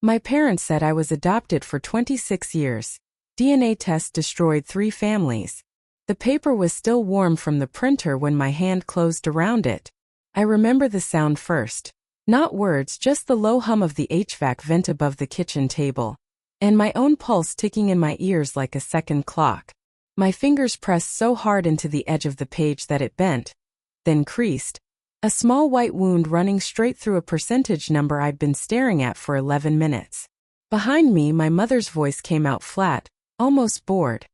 My parents said I was adopted for 26 years. DNA test destroyed 3 families. The paper was still warm from the printer when my hand closed around it. I remember the sound first. Not words, just the low hum of the HVAC vent above the kitchen table. And my own pulse ticking in my ears like a second clock. My fingers pressed so hard into the edge of the page that it bent, then creased. A small white wound running straight through a percentage number I'd been staring at for 11 minutes. Behind me, my mother's voice came out flat, almost bored.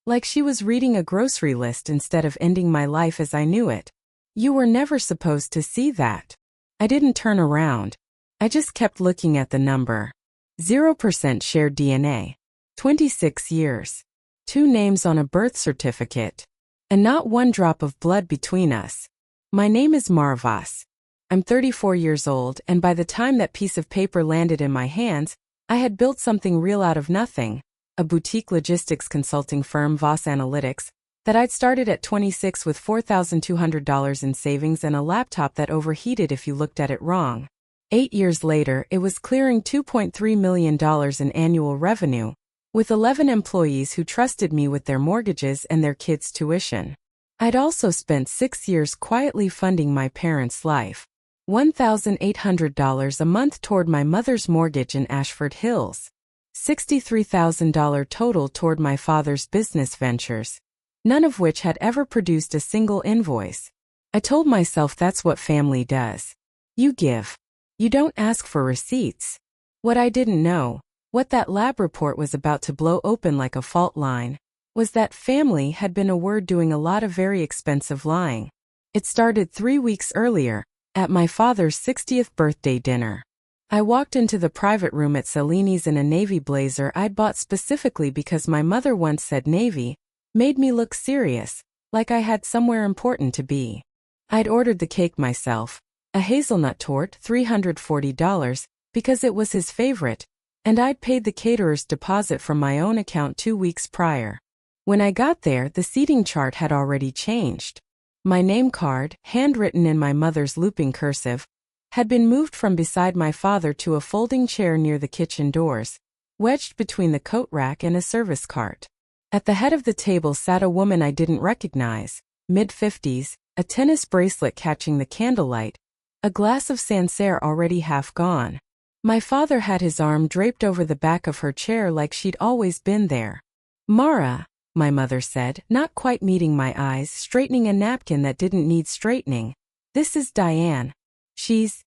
Like she was reading a grocery list instead of ending my life as I knew it. You were never supposed to see that. I didn't turn around. I just kept looking at the number. 0% shared DNA. 26 years. 2 names on a birth certificate. And not one drop of blood between us. My name is Marvas. I'm 34 years old, and by the time that piece of paper landed in my hands, I had built something real out of nothing. A boutique logistics consulting firm, Voss Analytics, that I'd started at 26 with $4,200 in savings and a laptop that overheated if you looked at it wrong. 8 years later, it was clearing $2.3 million in annual revenue, with 11 employees who trusted me with their mortgages and their kids' tuition. I'd also spent 6 years quietly funding my parents' life. $1,800 a month toward my mother's mortgage in Ashford Hills. $63,000 total toward my father's business ventures, none of which had ever produced a single invoice. I told myself that's what family does. You give. You don't ask for receipts. What I didn't know, what that lab report was about to blow open like a fault line, was that family had been a word doing a lot of very expensive lying. It started 3 weeks earlier, at my father's 60th birthday dinner. I walked into the private room at Cellini's in a navy blazer I'd bought specifically because my mother once said navy made me look serious, like I had somewhere important to be. I'd ordered the cake myself, a hazelnut torte, $340, because it was his favorite, and I'd paid the caterer's deposit from my own account 2 weeks prior. When I got there, the seating chart had already changed. My name card, handwritten in my mother's looping cursive, had been moved from beside my father to a folding chair near the kitchen doors, wedged between the coat rack and a service cart. At the head of the table sat a woman I didn't recognize, mid-50s, a tennis bracelet catching the candlelight, a glass of Sancerre already half gone. My father had his arm draped over the back of her chair like she'd always been there. "Mara," my mother said, not quite meeting my eyes, straightening a napkin that didn't need straightening. "This is Diane. She's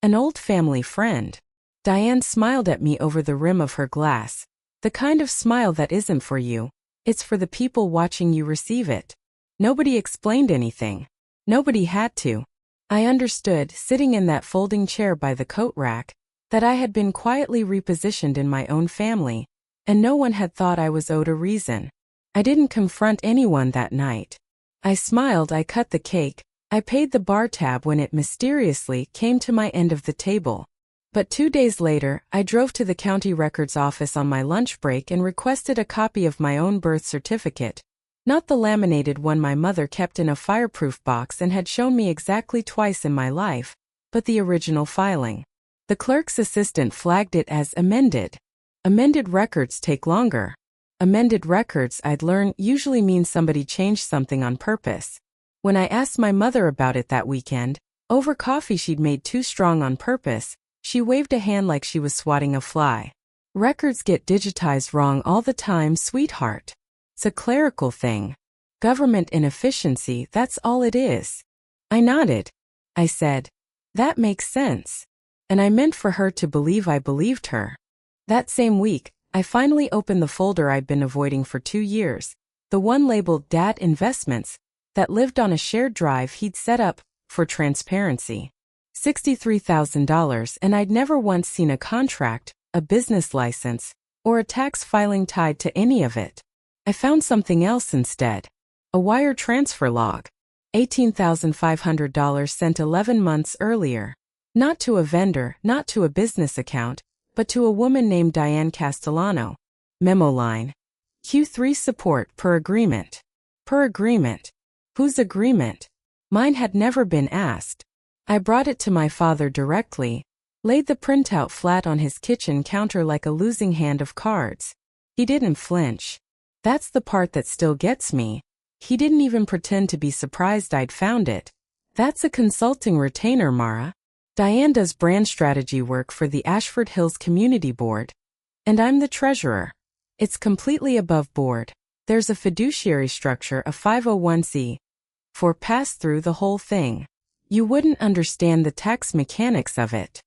an old family friend." Diane smiled at me over the rim of her glass. The kind of smile that isn't for you. It's for the people watching you receive it. Nobody explained anything. Nobody had to. I understood, sitting in that folding chair by the coat rack, that I had been quietly repositioned in my own family, and no one had thought I was owed a reason. I didn't confront anyone that night. I smiled, I cut the cake, I paid the bar tab when it mysteriously came to my end of the table. But 2 days later, I drove to the county records office on my lunch break and requested a copy of my own birth certificate. Not the laminated one my mother kept in a fireproof box and had shown me exactly twice in my life, but the original filing. The clerk's assistant flagged it as amended. Amended records take longer. Amended records, I'd learn, usually means somebody changed something on purpose. When I asked my mother about it that weekend, over coffee she'd made too strong on purpose, she waved a hand like she was swatting a fly. "Records get digitized wrong all the time, sweetheart. It's a clerical thing. Government inefficiency, that's all it is." I nodded. I said, "That makes sense." And I meant for her to believe I believed her. That same week, I finally opened the folder I'd been avoiding for 2 years, the one labeled Dad Investments, that lived on a shared drive he'd set up for transparency. $63,000, and I'd never once seen a contract, a business license, or a tax filing tied to any of it. I found something else instead. A wire transfer log. $18,500 sent 11 months earlier. Not to a vendor, not to a business account, but to a woman named Diane Castellano. Memo line. Q3 support per agreement. Per agreement. Whose agreement? Mine had never been asked. I brought it to my father directly. laid the printout flat on his kitchen counter like a losing hand of cards. He didn't flinch. That's the part that still gets me. He didn't even pretend to be surprised I'd found it. That's a consulting retainer, Mara. Diane does brand strategy work for the Ashford Hills Community Board. And I'm the treasurer. It's completely above board. There's a fiduciary structure, a 501c. For pass through the whole thing. You wouldn't understand the tax mechanics of it.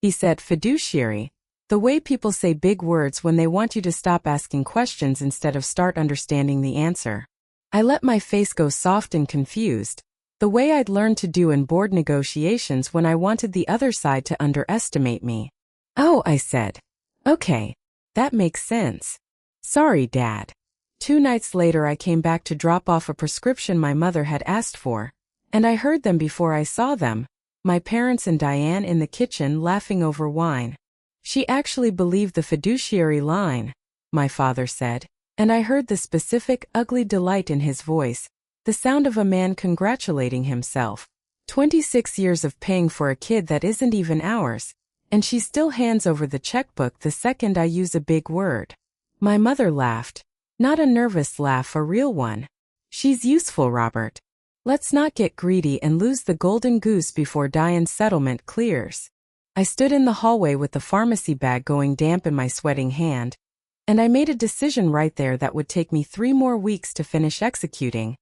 He said fiduciary. The way people say big words when they want you to stop asking questions instead of start understanding the answer. I let my face go soft and confused. The way I'd learned to do in board negotiations when I wanted the other side to underestimate me. Oh, I said. Okay. That makes sense. Sorry, Dad. 2 nights later I came back to drop off a prescription my mother had asked for, and I heard them before I saw them, my parents and Diane in the kitchen laughing over wine. She actually believed the fiduciary line, my father said, and I heard the specific, ugly delight in his voice, the sound of a man congratulating himself. 26 years of paying for a kid that isn't even ours, and she still hands over the checkbook the second I use a big word. My mother laughed. Not a nervous laugh, a real one. She's useful, Robert. Let's not get greedy and lose the golden goose before Diane's settlement clears. I stood in the hallway with the pharmacy bag going damp in my sweating hand, and I made a decision right there that would take me 3 more weeks to finish executing.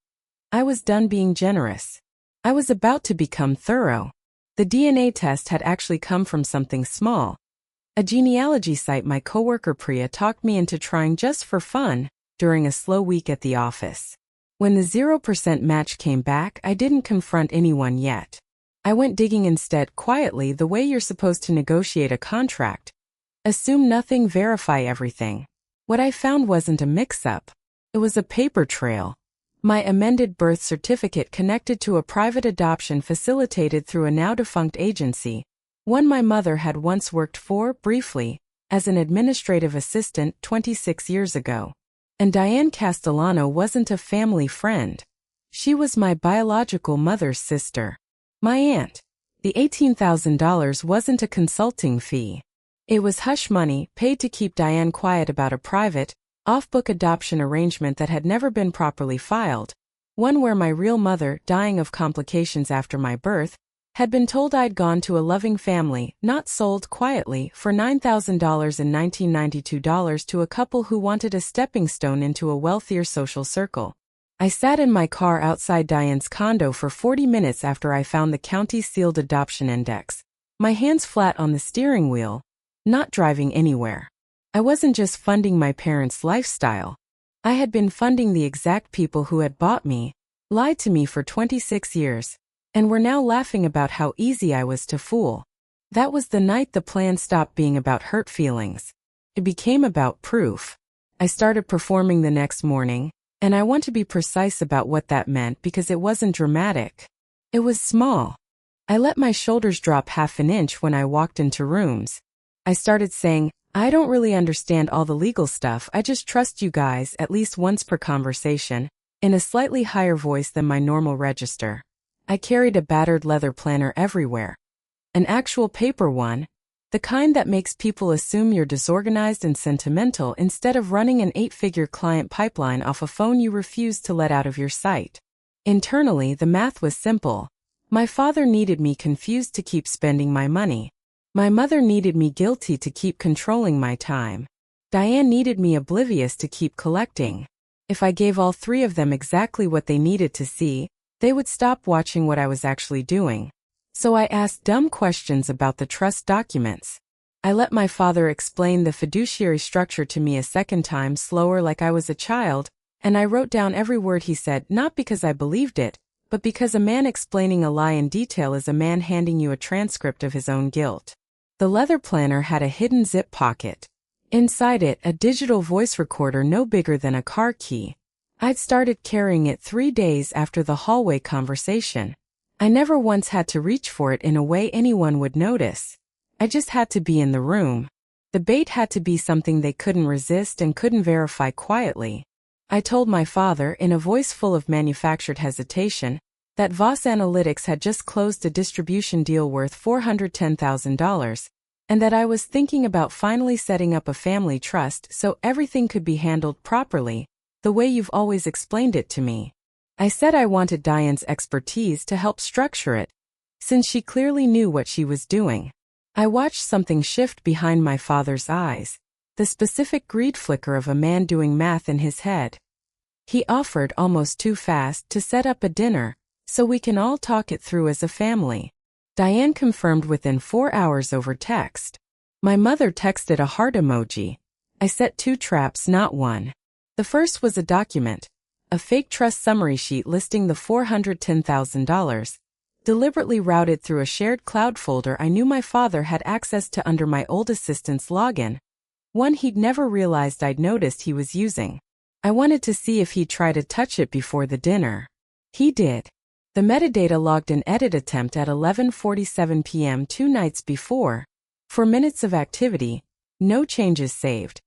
I was done being generous. I was about to become thorough. The DNA test had actually come from something small. A genealogy site my coworker Priya talked me into trying just for fun during a slow week at the office. When the 0% match came back, I didn't confront anyone yet. I went digging instead, quietly, the way you're supposed to negotiate a contract. Assume nothing, verify everything. What I found wasn't a mix-up. It was a paper trail. My amended birth certificate connected to a private adoption facilitated through a now-defunct agency, one my mother had once worked for, briefly, as an administrative assistant 26 years ago. And Diane Castellano wasn't a family friend. She was my biological mother's sister. My aunt. The $18,000 wasn't a consulting fee. It was hush money paid to keep Diane quiet about a private, off-book adoption arrangement that had never been properly filed, one where my real mother, dying of complications after my birth, had been told I'd gone to a loving family, not sold quietly, for $9,000 in 1992 to a couple who wanted a stepping stone into a wealthier social circle. I sat in my car outside Diane's condo for 40 minutes after I found the county's sealed adoption index, my hands flat on the steering wheel, not driving anywhere. I wasn't just funding my parents' lifestyle. I had been funding the exact people who had bought me, lied to me for 26 years, and were now laughing about how easy I was to fool. That was the night the plan stopped being about hurt feelings. It became about proof. I started performing the next morning, and I want to be precise about what that meant because it wasn't dramatic. It was small. I let my shoulders drop half an inch when I walked into rooms. I started saying, I don't really understand all the legal stuff, I just trust you guys at least once per conversation, in a slightly higher voice than my normal register. I carried a battered leather planner everywhere. An actual paper one, the kind that makes people assume you're disorganized and sentimental instead of running an 8-figure client pipeline off a phone you refuse to let out of your sight. Internally, the math was simple. My father needed me confused to keep spending my money. My mother needed me guilty to keep controlling my time. Diane needed me oblivious to keep collecting. If I gave all 3 of them exactly what they needed to see, they would stop watching what I was actually doing. So I asked dumb questions about the trust documents. I let my father explain the fiduciary structure to me a second time, slower, like I was a child, and I wrote down every word he said, not because I believed it, but because a man explaining a lie in detail is a man handing you a transcript of his own guilt. The leather planner had a hidden zip pocket. Inside it, a digital voice recorder no bigger than a car key. I'd started carrying it 3 days after the hallway conversation. I never once had to reach for it in a way anyone would notice. I just had to be in the room. The bait had to be something they couldn't resist and couldn't verify quietly. I told my father, in a voice full of manufactured hesitation, that Voss Analytics had just closed a distribution deal worth $410,000, and that I was thinking about finally setting up a family trust so everything could be handled properly, the way you've always explained it to me. I said I wanted Diane's expertise to help structure it, since she clearly knew what she was doing. I watched something shift behind my father's eyes, the specific greed flicker of a man doing math in his head. He offered almost too fast to set up a dinner, so we can all talk it through as a family. Diane confirmed within 4 hours over text. My mother texted a heart emoji. I set 2 traps, not 1. The first was a document, a fake trust summary sheet listing the $410,000, deliberately routed through a shared cloud folder I knew my father had access to under my old assistant's login, one he'd never realized I'd noticed he was using. I wanted to see if he'd try to touch it before the dinner. He did. The metadata logged an edit attempt at 11:47 p.m. 2 nights before. 4 minutes of activity, no changes saved.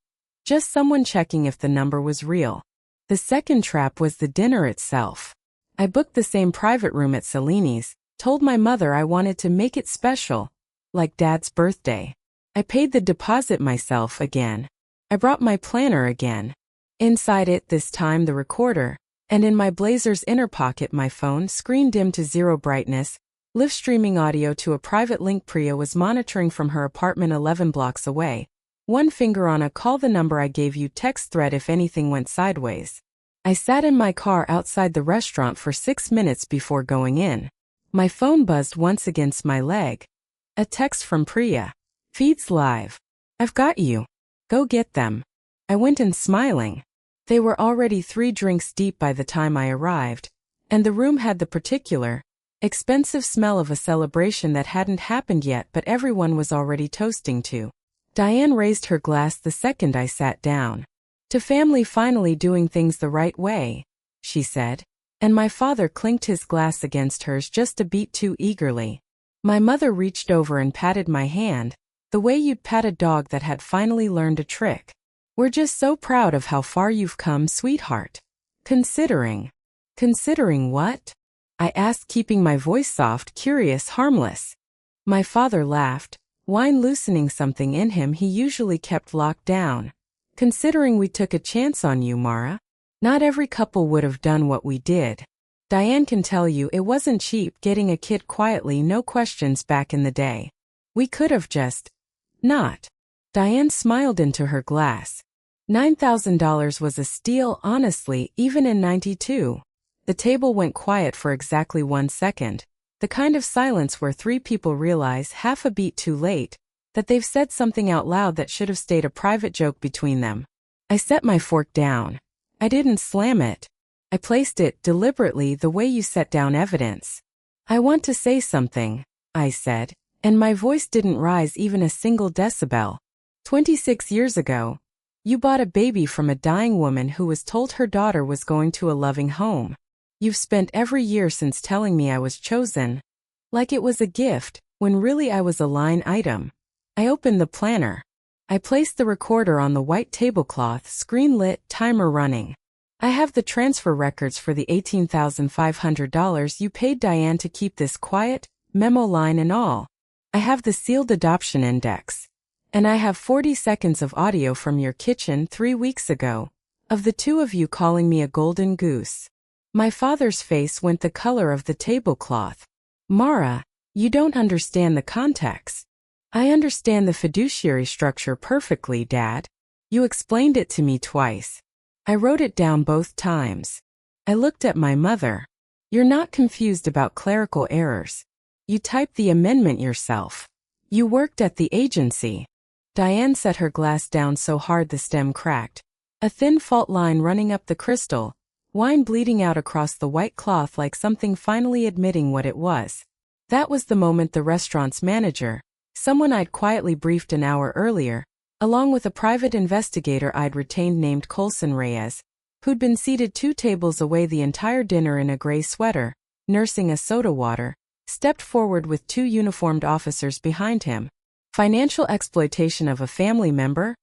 Just someone checking if the number was real. The second trap was the dinner itself. I booked the same private room at Cellini's, told my mother I wanted to make it special, like Dad's birthday. I paid the deposit myself again. I brought my planner again. Inside it this time the recorder, and in my blazer's inner pocket my phone, screen dimmed to 0 brightness, live streaming audio to a private link Priya was monitoring from her apartment 11 blocks away. One finger on a call the number I gave you text thread if anything went sideways. I sat in my car outside the restaurant for 6 minutes before going in. My phone buzzed once against my leg. A text from Priya. Feeds live. I've got you. Go get them. I went in smiling. They were already 3 drinks deep by the time I arrived, and the room had the particular, expensive smell of a celebration that hadn't happened yet but everyone was already toasting to. Diane raised her glass the second I sat down. To family finally doing things the right way, she said, and my father clinked his glass against hers just a beat too eagerly. My mother reached over and patted my hand, the way you'd pat a dog that had finally learned a trick. We're just so proud of how far you've come, sweetheart. Considering what? I asked, keeping my voice soft, curious, harmless. My father laughed, wine loosening something in him he usually kept locked down. Considering we took a chance on you, Mara. Not every couple would have done what we did. Diane can tell you it wasn't cheap getting a kid quietly, no questions back in the day. We could have just not. Diane smiled into her glass. $9,000 was a steal, honestly, even in '92. The table went quiet for exactly 1 second, the kind of silence where 3 people realize half a beat too late that they've said something out loud that should have stayed a private joke between them. I set my fork down. I didn't slam it. I placed it deliberately the way you set down evidence. I want to say something, I said, and my voice didn't rise even a single decibel. 26 years ago, you bought a baby from a dying woman who was told her daughter was going to a loving home. You've spent every year since telling me I was chosen, like it was a gift, when really I was a line item. I opened the planner. I placed the recorder on the white tablecloth, screen lit, timer running. I have the transfer records for the $18,500 you paid Diane to keep this quiet, memo line and all. I have the sealed adoption index. And I have 40 seconds of audio from your kitchen 3 weeks ago, of the 2 of you calling me a golden goose. My father's face went the color of the tablecloth. Mara, you don't understand the context. I understand the fiduciary structure perfectly, Dad. You explained it to me twice. I wrote it down both times. I looked at my mother. You're not confused about clerical errors. You typed the amendment yourself. You worked at the agency. Diane set her glass down so hard the stem cracked. A thin fault line running up the crystal, wine bleeding out across the white cloth like something finally admitting what it was. That was the moment the restaurant's manager, someone I'd quietly briefed an hour earlier, along with a private investigator I'd retained named Colson Reyes, who'd been seated 2 tables away the entire dinner in a gray sweater, nursing a soda water, stepped forward with 2 uniformed officers behind him. Financial exploitation of a family member,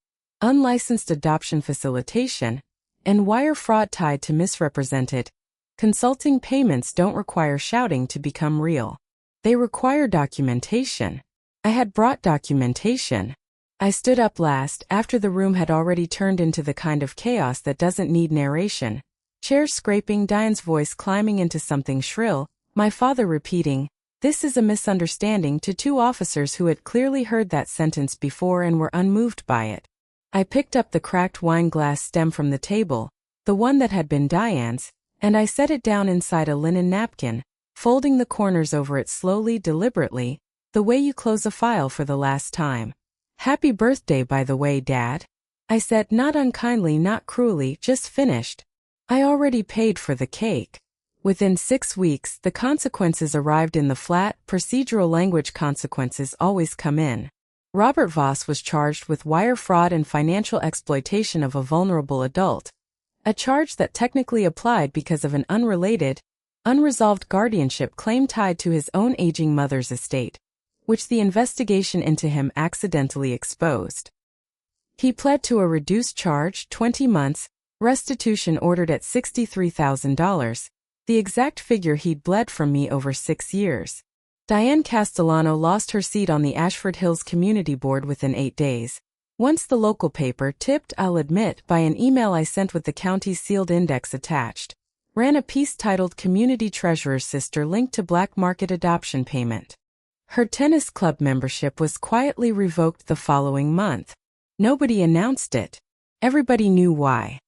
unlicensed adoption facilitation, and wire fraud tied to misrepresented. Consulting payments don't require shouting to become real. They require documentation. I had brought documentation. I stood up last, after the room had already turned into the kind of chaos that doesn't need narration. Chairs scraping, Diane's voice climbing into something shrill, my father repeating, "This is a misunderstanding," to two officers who had clearly heard that sentence before and were unmoved by it. I picked up the cracked wine glass stem from the table, the one that had been Diane's, and I set it down inside a linen napkin, folding the corners over it slowly, deliberately, the way you close a file for the last time. "Happy birthday, by the way, Dad," I said, not unkindly, not cruelly, just finished. I already paid for the cake. Within 6 weeks, the consequences arrived in the flat, procedural language. Consequences always come in. Robert Voss was charged with wire fraud and financial exploitation of a vulnerable adult, a charge that technically applied because of an unresolved guardianship claim tied to his own aging mother's estate, which the investigation into him accidentally exposed. He pled to a reduced charge, 20 months, restitution ordered at $63,000, the exact figure he'd bled from me over 6 years. Diane Castellano lost her seat on the Ashford Hills Community Board within 8 days. Once the local paper, tipped, I'll admit, by an email I sent with the county's sealed index attached, ran a piece titled "Community Treasurer's Sister Linked to Black Market Adoption Payment." Her tennis club membership was quietly revoked the following month. Nobody announced it. Everybody knew why.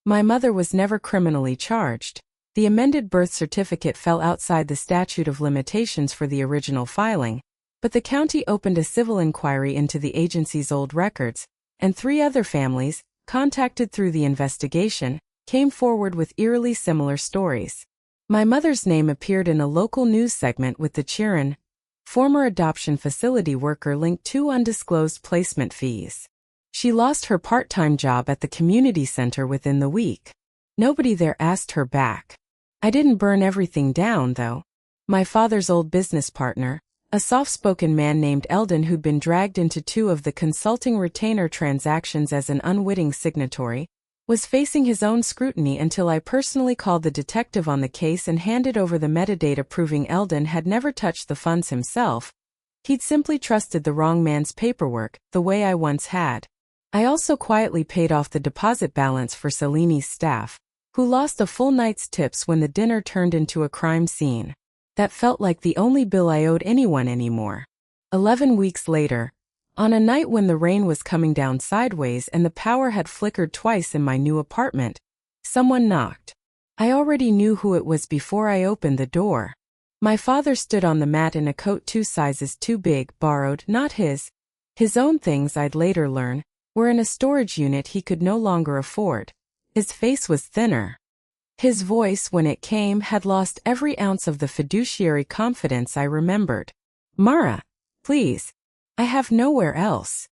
My mother was never criminally charged. The amended birth certificate fell outside the statute of limitations for the original filing, but the county opened a civil inquiry into the agency's old records, and 3 other families, contacted through the investigation, came forward with eerily similar stories. My mother's name appeared in a local news segment with the Chiron, former adoption facility worker, linked to undisclosed placement fees. She lost her part-time job at the community center within the week. Nobody there asked her back. I didn't burn everything down, though. My father's old business partner, a soft-spoken man named Eldon who'd been dragged into 2 of the consulting retainer transactions as an unwitting signatory, was facing his own scrutiny until I personally called the detective on the case and handed over the metadata proving Eldon had never touched the funds himself. He'd simply trusted the wrong man's paperwork, the way I once had. I also quietly paid off the deposit balance for Salini's staff, who lost a full night's tips when the dinner turned into a crime scene. That felt like the only bill I owed anyone anymore. 11 weeks later, on a night when the rain was coming down sideways and the power had flickered twice in my new apartment, someone knocked. I already knew who it was before I opened the door. My father stood on the mat in a coat 2 sizes too big, borrowed, not his. His own things, I'd later learn, were in a storage unit he could no longer afford. His face was thinner. His voice, when it came, had lost every ounce of the fiduciary confidence I remembered. "Mara, please. I have nowhere else."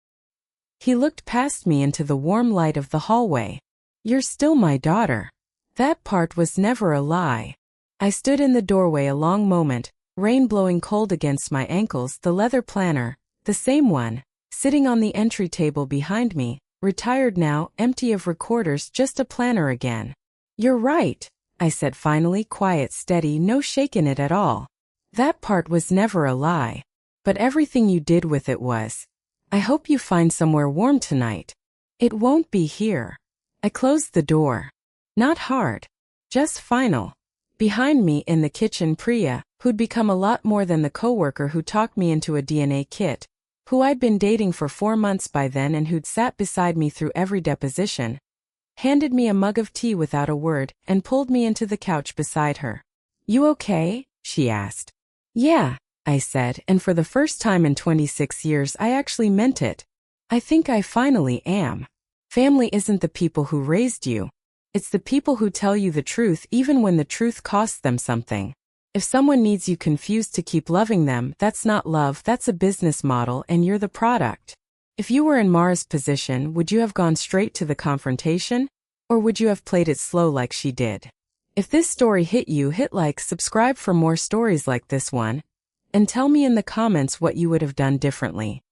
He looked past me into the warm light of the hallway. "You're still my daughter." That part was never a lie. I stood in the doorway a long moment, rain blowing cold against my ankles, the leather planner, the same one, sitting on the entry table behind me, retired now, empty of recorders, just a planner again. "You're right," I said finally, quiet, steady, no shake in it at all. "That part was never a lie. But everything you did with it was. I hope you find somewhere warm tonight. It won't be here." I closed the door. Not hard. Just final. Behind me in the kitchen, Priya, who'd become a lot more than the coworker who talked me into a DNA kit, who I'd been dating for 4 months by then and who'd sat beside me through every deposition, handed me a mug of tea without a word and pulled me into the couch beside her. "You okay?" she asked. "Yeah," I said, and for the first time in 26 years I actually meant it. "I think I finally am. Family isn't the people who raised you. It's the people who tell you the truth even when the truth costs them something. If someone needs you confused to keep loving them, that's not love, that's a business model, and you're the product. If you were in Mara's position, would you have gone straight to the confrontation? Or would you have played it slow like she did? If this story hit you, hit like, subscribe for more stories like this one, and tell me in the comments what you would have done differently.